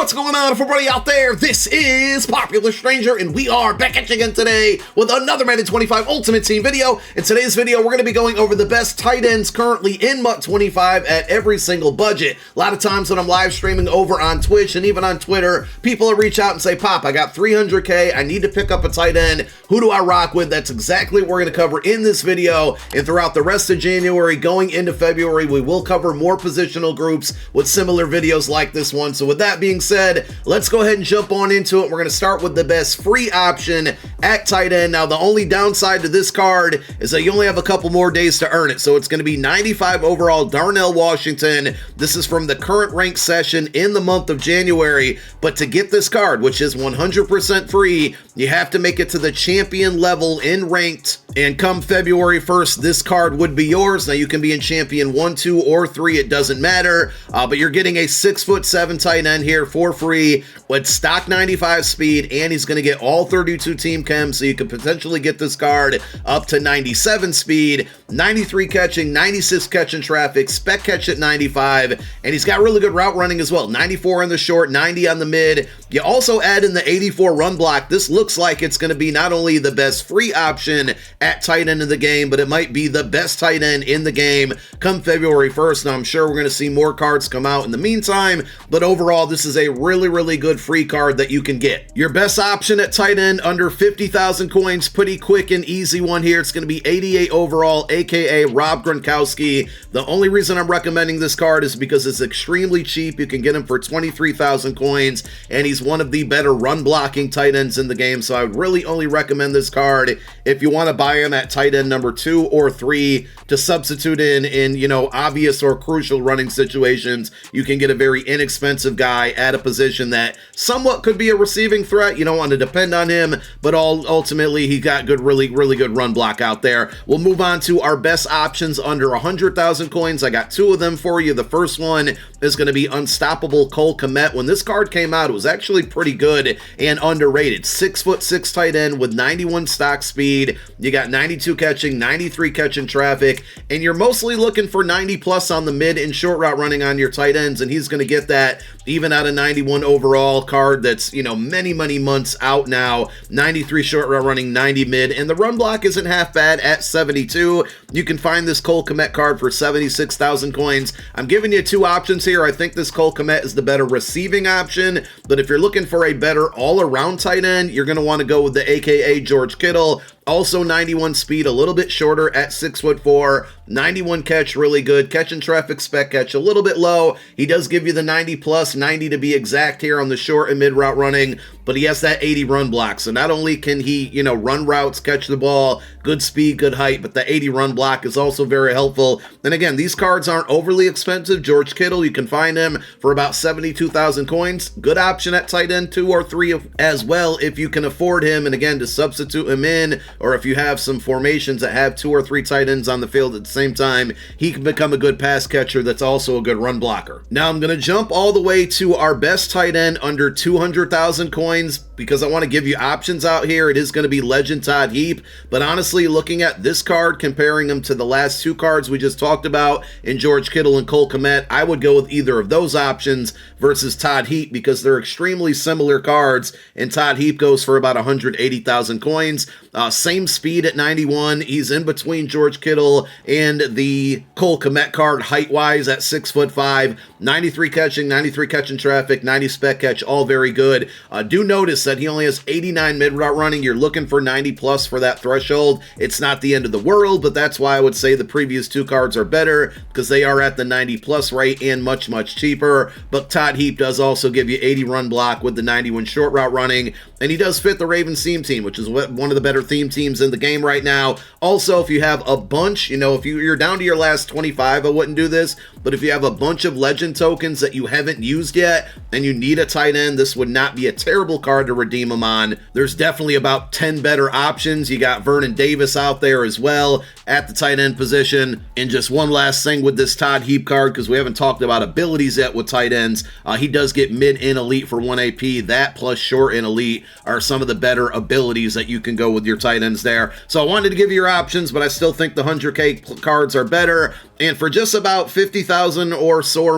What's going on, everybody out there? This is Popular Stranger, and we are back at you again today with another Madden 25 Ultimate Team video. In today's video, we're going to be going over the best tight ends currently in MUT 25 at every single budget. A lot of times when I'm live streaming over on Twitch and even on Twitter, people will reach out and say, Pop, I got 300K, I need to pick up a tight end. Who do I rock with? That's exactly what we're going to cover in this video, and throughout the rest of January, going into February, we will cover more positional groups with similar videos like this one. So with that being said, let's go ahead and jump on into it. We're going to start with the best free option at tight end. Now, the only downside to this card is that you only have a couple more days to earn it. So it's going to be 95 overall Darnell Washington. This is from the current rank session in the month of January. But to get this card, which is 100% free, you have to make it to the champion level in ranked. And come February 1st, this card would be yours. Now, you can be in champion 1, 2, or 3. It doesn't matter. But you're getting a 6'7" tight end here for free with stock 95 speed, and he's going to get all 32 team chems, so you could potentially get this card up to 97 speed, 93 catching, 96 catching traffic, spec catch at 95, and he's got really good route running as well. 94 on the short, 90 on the mid. You also add in the 84 run block. This looks like it's going to be not only the best free option at tight end of the game, but it might be the best tight end in the game come February 1st. Now, I'm sure we're going to see more cards come out in the meantime, but overall, this is a really good free card that you can get. Your best option at tight end under 50,000 coins, pretty quick and easy one here. It's going to be 88 overall, aka Rob Gronkowski. The only reason I'm recommending this card is because it's extremely cheap. You can get him for 23,000 coins, and he's one of the better run blocking tight ends in the game. So I would really only recommend this card if you want to buy him at tight end number 2 or 3 to substitute in you know, obvious or crucial running situations. You can get a very inexpensive guy at a position that somewhat could be a receiving threat. You don't want to depend on him, but ultimately he got good, really good run block out there. We'll move on to our best options under 100,000 coins. I got 2 of them for you. The first one is going to be Unstoppable Kmet. When this card came out, it was actually pretty good and underrated. 6'6" tight end with 91 stock speed. You got 92 catching, 93 catching traffic, and you're mostly looking for 90 plus on the mid and short route running on your tight ends, and he's going to get that even out of 91 overall card that's, you know, many months out now. 93 short route running, 90 mid, and the run block isn't half bad at 72. You can find this Kmet card for 76,000 coins. I'm giving you 2 options here. I think this Kmet is the better receiving option, but if you're looking for a better all-around tight end, you're going to want to go with the aka George Kittle. Also 91 speed, a little bit shorter at 6'4", 91 catch, really good. Catch and traffic spec catch, a little bit low. He does give you the 90 plus, 90 to be exact here on the short and mid route running, but he has that 80 run block. So not only can he, you know, run routes, catch the ball, good speed, good height, but the 80 run block is also very helpful. And again, these cards aren't overly expensive. George Kittle, you can find him for about 72,000 coins. Good option at tight end 2 or 3 as well if you can afford him. And again, to substitute him in, or if you have some formations that have 2 or 3 tight ends on the field at the same time, he can become a good pass catcher that's also a good run blocker. Now I'm going to jump all the way to our best tight end under 200,000 coins because I want to give you options out here. It is going to be Legend Todd Heap, but honestly, looking at this card, comparing them to the last 2 cards we just talked about in George Kittle and Kmet, I would go with either of those options versus Todd Heap because they're extremely similar cards, and Todd Heap goes for about 180,000 coins. Same speed at 91. He's in between George Kittle and the Kmet card height-wise at 6'5", 93 catching traffic, 90 spec catch, all very good. Do notice that he only has 89 mid-route running. You're looking for 90 plus for that threshold. It's not the end of the world, but that's why I would say the previous 2 cards are better because they are at the 90 plus rate and much cheaper. But Todd Heap does also give you 80 run block with the 91 short route running, and he does fit the Ravens theme team, which is one of the better theme teams in the game right now. Also, if you have a bunch, you know, if you're down to your last 25, I wouldn't do this, but if you have a bunch of legend tokens that you haven't used yet and you need a tight end, this would not be a terrible card to to redeem him on. There's definitely about 10 better options. You got Vernon Davis out there as well at the tight end position. And just one last thing with this Todd Heap card, because we haven't talked about abilities yet with tight ends. He does get mid and elite for 1 AP. That plus short and elite are some of the better abilities that you can go with your tight ends there. So I wanted to give you your options, but I still think the 100K cards are better. And for just about 50,000 or so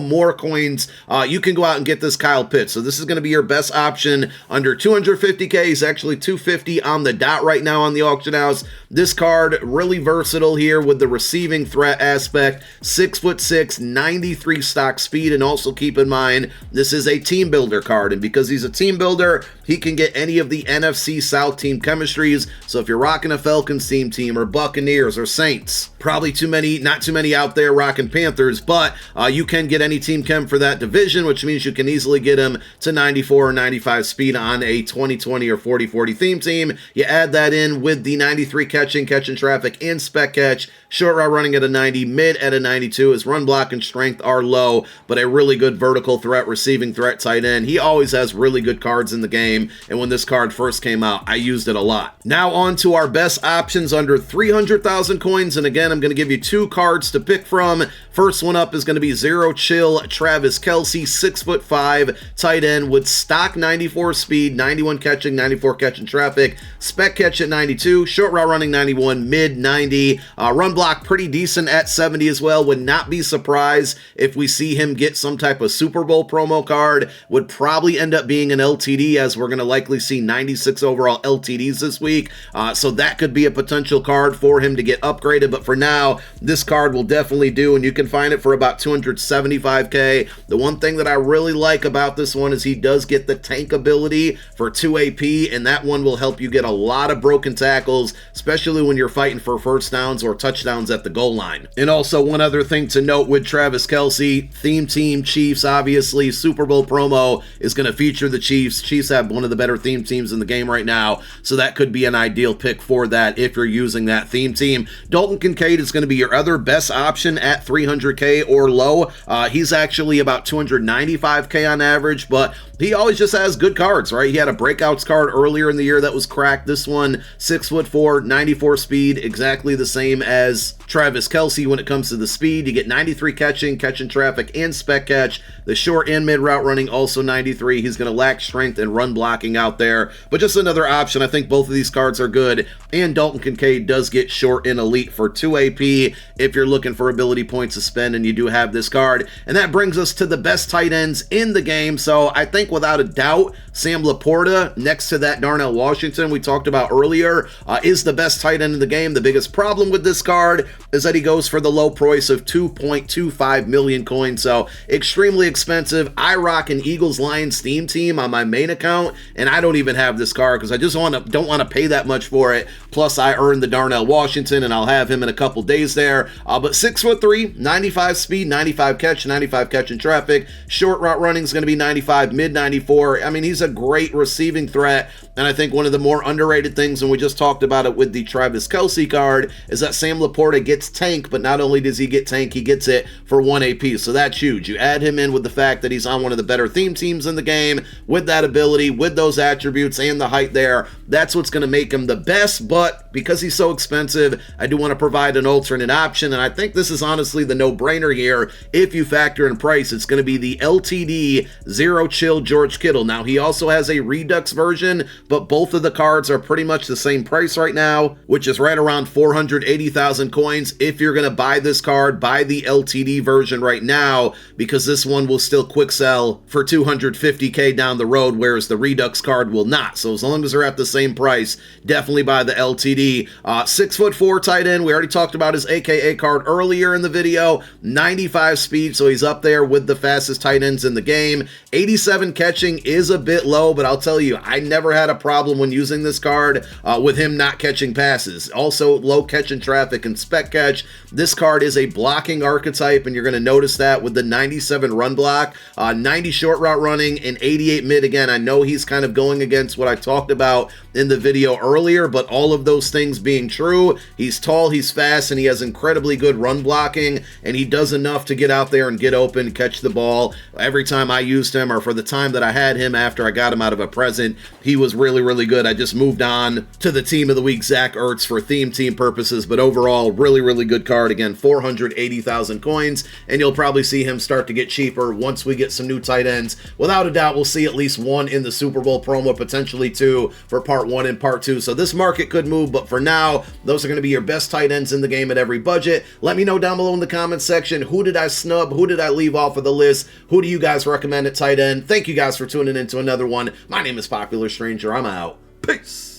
more coins, you can go out and get this Kyle Pitts. So this is going to be your best option under 250K. He's actually 250 on the dot right now on the auction house. This card, really versatile here with the receiving threat aspect. 6'6", 93 stock speed. And also keep in mind, this is a team builder card. And because he's a team builder, he can get any of the NFC South team chemistries. So if you're rocking a Falcons team or Buccaneers or Saints, probably not too many out there rocking Panthers, but you can get any team chem for that division, which means you can easily get him to 94 or 95 speed on a 20/20 or 40/40 theme team. You add that in with the 93 catching traffic, and spec catch, short route running at a 90, mid at a 92. His run block and strength are low, but a really good vertical threat, receiving threat tight end. He always has really good cards in the game, and when this card first came out, I used it a lot. Now on to our best options under 300,000 coins, and again, I'm going to give you 2 cards to pick from. First one up is going to be Zero Chill Travis Kelce, 6'5", tight end with stock 94 speed, 91 catching, 94 catching traffic, spec catch at 92, short route running 91, mid 90, run block pretty decent at 70 as well. Would not be surprised if we see him get some type of Super Bowl promo card. Would probably end up being an LTD, as we're going to likely see 96 overall LTDs this week. So that could be a potential card for him to get upgraded. But for now, this card will definitely do, and you can find it for about 275K. The one thing that I really like about this one is he does get the tank ability for 2 AP, and that one will help you get a lot of broken tackles, especially when you're fighting for first downs or touchdowns at the goal line. And also one other thing to note with Travis Kelce, theme team Chiefs, obviously Super Bowl promo is going to feature the Chiefs. Chiefs have one of the better theme teams in the game right now, so that could be an ideal pick for that if you're using that theme team. Dalton Kincaid is going to be your other best option at 300K or low. He's actually about 295K on average, but he always just has good cards, right? He had a breakouts card earlier in the year that was cracked. This one, 6'4", 94 speed, exactly the same as Travis Kelce when it comes to the speed. You get 93 catching traffic, and spec catch. The short and mid route running also 93. He's going to lack strength and run blocking out there, but just another option. I think both of these cards are good, and Dalton Kincaid does get short and elite for 2 AP if you're looking for ability points to spend, and you do have this card. And that brings us to the best tight ends in the game. So I think without a doubt, Sam Laporta, next to that Darnell Washington we talked about earlier, is the best tight end in the game. The biggest problem with this card is that he goes for the low price of 2.25 million coins, so extremely expensive. I rock an Eagles-Lions theme team on my main account, and I don't even have this card because I just don't want to pay that much for it. Plus, I earned the Darnell Washington, and I'll have him in a couple days there. But 6'3", 95 speed, 95 catch, 95 catch in traffic. Short route running is going to be 95, mid 94. I mean, he's a great receiving threat, and I think one of the more underrated things, and we just talked about it with the Travis Kelce card, is that Sam Laporta gets tank, but not only does he get tank, he gets it for 1 AP, so that's huge. You add him in with the fact that he's on one of the better theme teams in the game, with that ability, with those attributes, and the height there, that's what's going to make him the best. But because he's so expensive, I do want to provide an alternate option, and I think this is honestly the no-brainer here. If you factor in price, it's going to be the LTD Zero Chill George Kittle. Now, he also has a Redux version, but both of the cards are pretty much the same price right now, which is right around 480,000 coins. If you're going to buy this card, buy the LTD version right now, because this one will still quick sell for 250K down the road, whereas the Redux card will not. So as long as they're at the same price, definitely buy the LTD. 6'4" tight end. We already talked about his AKA card earlier in the video. 95 speed, so he's up there with the fastest tight ends in the game. 87 catching is a bit low, but I'll tell you, I never had a problem when using this card with him not catching passes. Also, low catching traffic and spec catch. This card is a blocking archetype, and you're going to notice that with the 97 run block, 90 short route running, and 88 mid. Again, I know he's kind of going against what I talked about in the video earlier, but all of those things being true, he's tall, he's fast, and he has incredibly good run blocking, and he does enough to get out there and get open, catch the ball. Every time I used him, or for the time that I had him him after I got him out of a present. He was really, really good. I just moved on to the team of the week, Zach Ertz, for theme team purposes, but overall, really, really good card. Again, 480,000 coins, and you'll probably see him start to get cheaper once we get some new tight ends. Without a doubt, we'll see at least one in the Super Bowl promo, potentially two for part 1 and part 2. So this market could move, but for now, those are going to be your best tight ends in the game at every budget. Let me know down below in the comments section, who did I snub? Who did I leave off of the list? Who do you guys recommend at tight end? Thank you guys for tuning in to another one. My name is Popular Stranger. I'm out. Peace.